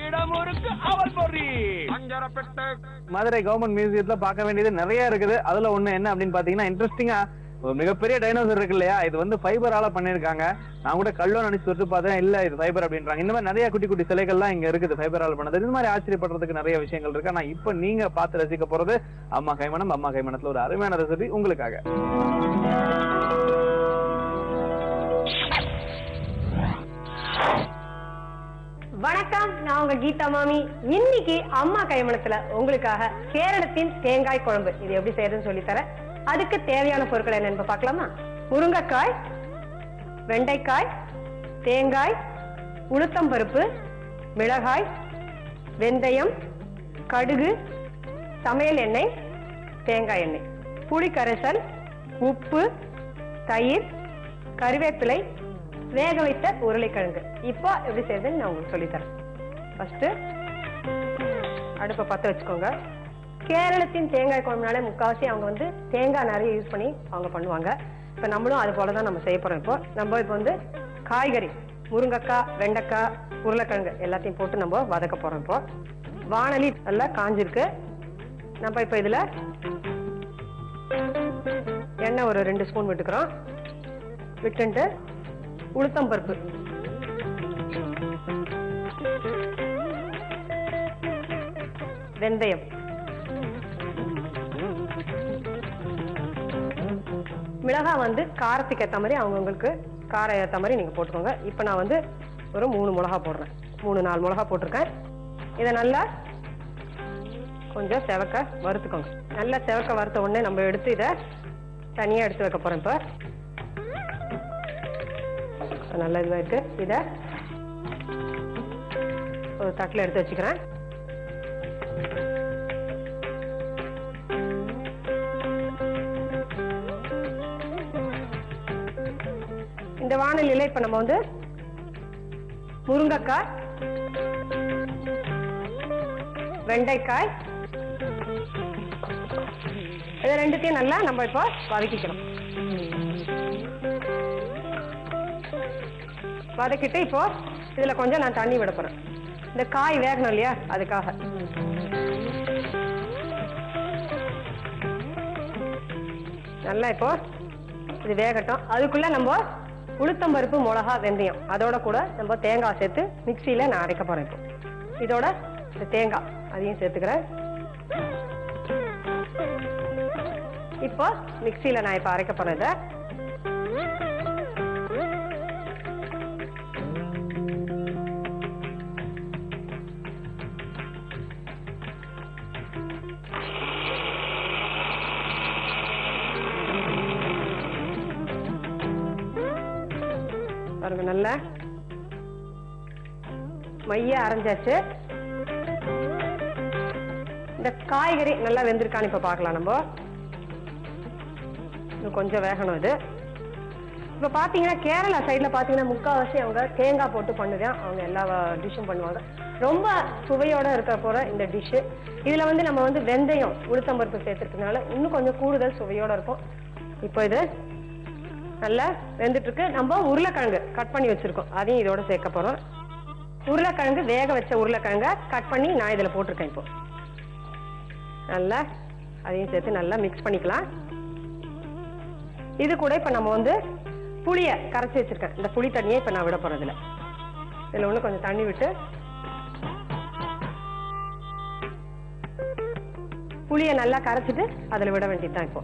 இடமுருக்கு அவல் பொறி மதுரை கவர்மெண்ட் மியூசியத்துல பார்க்க வேண்டியது நிறைய இருக்குது. அதுல ஒண்ணு என்ன அப்படின்னு பாத்தீங்கன்னா இன்ட்ரெஸ்டிங்கா ஒரு மிகப்பெரிய டைனோசர் இருக்கு இல்லையா, இது வந்து ஃபைபரால பண்ணிருக்காங்க. நான் கூட கல்லோ நினைச்சு தொட்டு பார்த்தேன், இல்ல இது ஃபைபர் அப்படின்றாங்க. இந்த மாதிரி நிறைய குட்டி குட்டி சிலைகள்லாம் இங்க இருக்குது ஃபைபரால பண்ணது. இது மாதிரி ஆச்சரியப்படுறதுக்கு நிறைய விஷயங்கள் இருக்கு. ஆனா இப்ப நீங்க பார்த்து ரசிக்க போறது அம்மா கைமணம். அம்மா கைமணத்துல ஒரு அருமையான ரெசிபி உங்களுக்காக. வணக்கம், நான் உங்க கீதா மாமி. இன்னைக்கு அம்மா கைமணத்துல உங்களுக்காக கேரளத்தின் தேங்காய் குழம்பு இது எப்படி செய்யறதுன்னு சொல்லி தரேன். அதுக்கு தேவையான பொருட்கள் என்னன்னு பார்க்கலாமா? முருங்கைக்காய், வெண்டைக்காய், தேங்காய், உளுத்தம்பருப்பு, மிளகாய், வெந்தயம், கடுகு, சமையல் எண்ணெய், தேங்காய் எண்ணெய், புளி கரைசல், உப்பு, தயிர், கறிவேப்பிலை, வேக வைத்த உருளைக்கிழங்கு. இப்போ எப்படி செய்யறதுன்னு நான் உங்களுக்கு சொல்லித்தரேன். ஃபர்ஸ்ட் அடுப்பை பற்ற வச்சுக்கோங்க. கேரளத்தின் தேங்காய் குழம்புனாலே முக்காவாசி அவங்க வந்து தேங்காய் நிறைய யூஸ் பண்ணி அவங்க பண்ணுவாங்க. இப்போ நம்மளும் அது போல தான் நம்ம செய்ய போறோம். இப்போ வந்து காய்கறி முருங்கைக்காய், வெண்டைக்காய், உருளைக்கிழங்கு எல்லாத்தையும் போட்டு நம்ம வதக்க போறோம். இப்போ வாணலி நல்லா காஞ்சிருக்கு. நம்ம இப்போ இதுல எண்ணெய் ஒரு 2 ஸ்பூன் விட்டுக்கிறோம். விட்டுட்டு உளுத்தம் பருப்பு, வெந்தயம், மிளகாய் வந்து காரத்துக்கு ஏற்ற மாதிரி அவங்கவுங்களுக்கு காரம் ஏற்ற மாதிரி நீங்க போட்டுக்கோங்க. இப்போ நான் வந்து ஒரு 3 மிளகா போடுறேன். 3-4 மிளகா போட்டிருக்கேன். இதை நல்லா கொஞ்சம் செவக்க வறுத்துக்கோங்க. நல்லா செவக்க வறுத்த உடனே நம்ம எடுத்து இதை தனியா எடுத்து வைக்க போறோம். இப்போ நல்ல இதுவாக இருக்கு. இதை ஒரு தட்டில் எடுத்து வச்சுக்கிறேன். இந்த வாணலியில இப்ப நம்ம வந்து முருங்கைக்காய், வெண்டைக்காய் இது ரெண்டுத்தையும் நல்லா நம்ம இப்போ வதக்கிக்கணும். வதக்கிட்டு இப்போ இதுல கொஞ்சம் நான் தண்ணி விட போறேன். இந்த காய் வேகணும் இல்லையா, அதுக்காக. நல்லா இப்போ இது வேகட்டும். அதுக்குள்ள நம்ம உளுத்தம்பருப்பு, மிளகா, வெந்தயம் அதோட கூட நம்ம தேங்காய் சேர்த்து மிக்சியில நான் அரைக்க போறேன். இப்போ இதோட இந்த தேங்காய் அதையும் சேர்த்துக்கிறேன். இப்போ மிக்சியில நான் இப்போ அரைக்க போறேன். இதை பாருங்க, நல்லா மைய அரைஞ்சாச்சு. இந்த காய்கறி நல்லா வெந்திருக்கான்னு இப்ப பார்க்கலாம். நம்ம கொஞ்சம் வேகணும். இது இப்ப பாத்தீங்கன்னா கேரளா சைட்ல பாத்தீங்கன்னா முக்கால்வாசி அவங்க தேங்காய் போட்டு பண்ணுதான் அவங்க எல்லா டிஷ்ஷும் பண்ணுவாங்க. ரொம்ப சுவையோட இருக்க போற இந்த டிஷ்ஷு. இதுல வந்து நம்ம வந்து வெந்தயம், உளுத்தம்பருப்பு சேர்த்துருக்கனால இன்னும் கொஞ்சம் கூடுதல் சுவையோட இருக்கும். இப்போ இது நல்லா வெந்துட்டு இருக்கு. நம்ம உருளைக்கிழங்கு கட் பண்ணி வச்சிருக்கோம், அதையும் இதோட சேர்க்க போறோம். உருளைக்கிழங்கு வேக வச்ச உருளைக்கிழங்க கட் பண்ணி நான் இதுல போட்டிருக்கேன். இப்போ நல்லா அதையும் சேர்த்து நல்லா மிக்ஸ் பண்ணிக்கலாம். இது கூட இப்ப நம்ம வந்து புளிய கரைச்சி வச்சிருக்கேன். இந்த புளி தண்ணியை இப்ப நான் விட போறேன். இதுல ஒண்ணு கொஞ்சம் தண்ணி விட்டு புளிய நல்லா கரைச்சிட்டு அதுல விட வேண்டியதுதான். இப்போ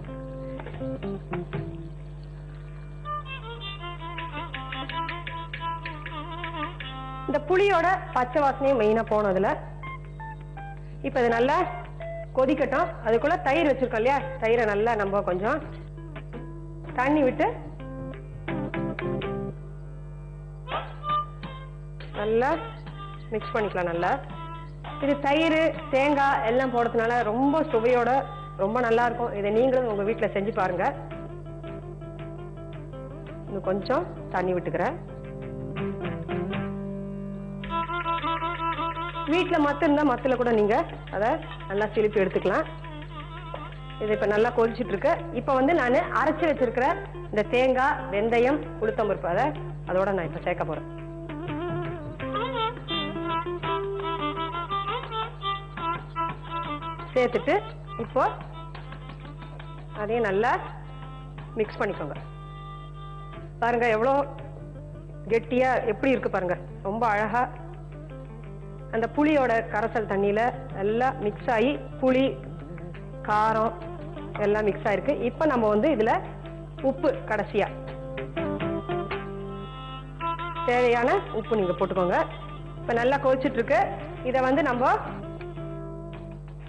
இந்த புளியோட பச்சை வாசனையும் மெயினா போனதுல இப்ப இது நல்லா கொதிக்கட்டும். அதுக்குள்ள தயிர் வச்சிருக்கோம் இல்லையா, தயிரை நல்லா நம்ம கொஞ்சம் தண்ணி விட்டு நல்லா மிக்ஸ் பண்ணிக்கலாம். நல்லா இது தயிர், தேங்காய் எல்லாம் போடுறதுனால ரொம்ப சுவையோட ரொம்ப நல்லா இருக்கும். இதை நீங்களும் உங்க வீட்டுல செஞ்சு பாருங்க. இன்னும் கொஞ்சம் தண்ணி விட்டுக்கிறேன். வீட்டுல மத்து இருந்தா மத்துல கூட நீங்க அதை நல்லா சிலுப்பி எடுத்துக்கலாம். இது இப்ப நல்லா கொதிச்சுட்டு இருக்கு. இப்ப வந்து நான் அரைச்சு வச்சிருக்கிற இந்த தேங்காய், வெந்தயம், உளுத்தம்பருப்பு அதோட நான் இப்ப சேர்க்க போறேன். சேர்த்துட்டு இப்போ அதையும் நல்லா மிக்ஸ் பண்ணிக்கோங்க. பாருங்க எவ்வளோ கெட்டியா எப்படி இருக்கு பாருங்க. ரொம்ப அழகா அந்த புளியோட கரைசல் தண்ணியில நல்லா மிக்ஸ் ஆகி புளி காரம் எல்லாம் மிக்ஸ் ஆயிருக்கு. இப்போ நம்ம வந்து இதுல உப்பு கடைசியா தேவையான உப்பு நீங்க போட்டுக்கோங்க. இப்ப நல்லா கொதிச்சுட்டு இருக்கு. இதை வந்து நம்ம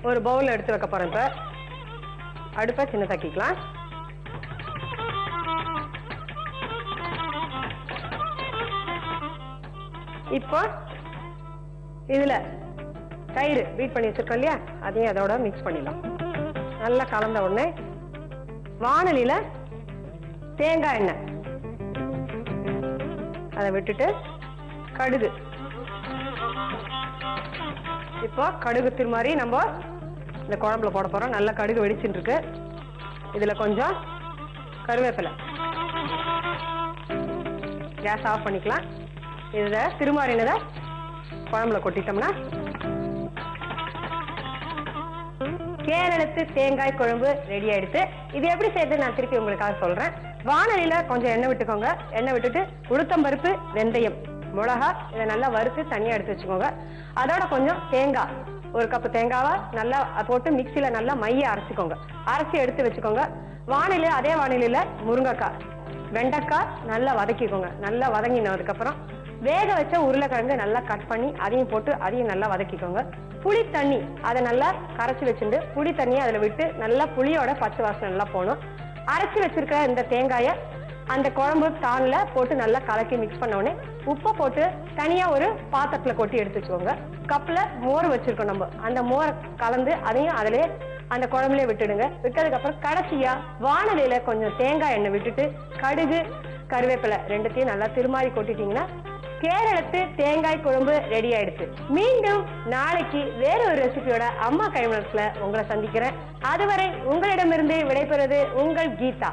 ஒரு பவுல்ல எடுத்து வைக்க போறோம். இப்ப அடுப்பை சின்னதாக்கிக்கலாம். இப்போ இதுல தயிர் பீட் பண்ணி வச்சிருக்கோம் இல்லையா, அதையும் அதோட மிக்ஸ் பண்ணிடலாம். நல்லா கலந்த உடனே வாணலியில தேங்காய் எண்ணெய் அதை விட்டுட்டு கடுகு, இப்போ கடுகு திருமாரி நம்ம இந்த குழம்புல போட போறோம். நல்லா கடுகு வெடிச்சுட்டு இருக்கு. இதுல கொஞ்சம் கருவேப்பிலை, கேஸ் ஆஃப் பண்ணிக்கலாம். இதுல திருமாறினதை குழம்புல கொட்டிட்டோம்னா கேரளத்து தேங்காய் குழம்பு ரெடி ஆயிடுச்சு. இது எப்படி செய்யறது நான் திருப்பி உங்களுக்காக சொல்றேன். வாணலியில கொஞ்சம் எண்ணெய் விட்டுக்கோங்க. எண்ணெய் விட்டுட்டு உளுத்தம்பருப்பு, வெந்தயம், மிளகா இதை நல்லா வறுத்து தனியா எடுத்து வச்சுக்கோங்க. அதோட கொஞ்சம் தேங்காய், ஒரு கப்பு தேங்காவை நல்லா போட்டு மிக்சியில நல்லா மைய அரைச்சிக்கோங்க. அரைச்சி எடுத்து வச்சுக்கோங்க. அதே வாணலியில முருங்கைக்காய், வெண்டைக்காய் நல்லா வதக்கிக்கோங்க. நல்லா வதங்கினதுக்கு அப்புறம் வேக வச்ச உருளைக்கிழங்கு நல்லா கட் பண்ணி அதையும் போட்டு அதையும் நல்லா வதக்கிக்கோங்க. புளி தண்ணி அதை நல்லா கரைச்சி வச்சுட்டு புளி தண்ணியை அதில் விட்டு நல்லா புளியோட பச்சை வாசனை நல்லா போகணும். அரைச்சி வச்சிருக்க இந்த தேங்காயை அந்த குழம்பு தான்ல போட்டு நல்லா கலக்கி மிக்ஸ் பண்ண உடனே உப்பை போட்டு தனியா ஒரு பாத்திரத்துல கொட்டி எடுத்து வச்சுக்கோங்க. கப்ல மோர் வச்சிருக்கோம் நம்ம, அந்த மோரை கலந்து அதையும் அதிலே அந்த குழம்புலயே விட்டுடுங்க. விட்டதுக்கு அப்புறம் கடைசியா வாணலியில கொஞ்சம் தேங்காய் எண்ணெய் விட்டுட்டு கடுகு கருவேப்பிலை ரெண்டுத்தையும் நல்லா திருமாறி கொட்டிட்டீங்கன்னா கேரளத்து தேங்காய் குழம்பு ரெடி ஆயிடுச்சு. மீண்டும் நாளைக்கு வேற ஒரு ரெசிபியோட அம்மா கைமணத்துல உங்களை சந்திக்கிறேன். அதுவரை உங்களிடமிருந்து விடைபெறுவது உங்கள் கீதா.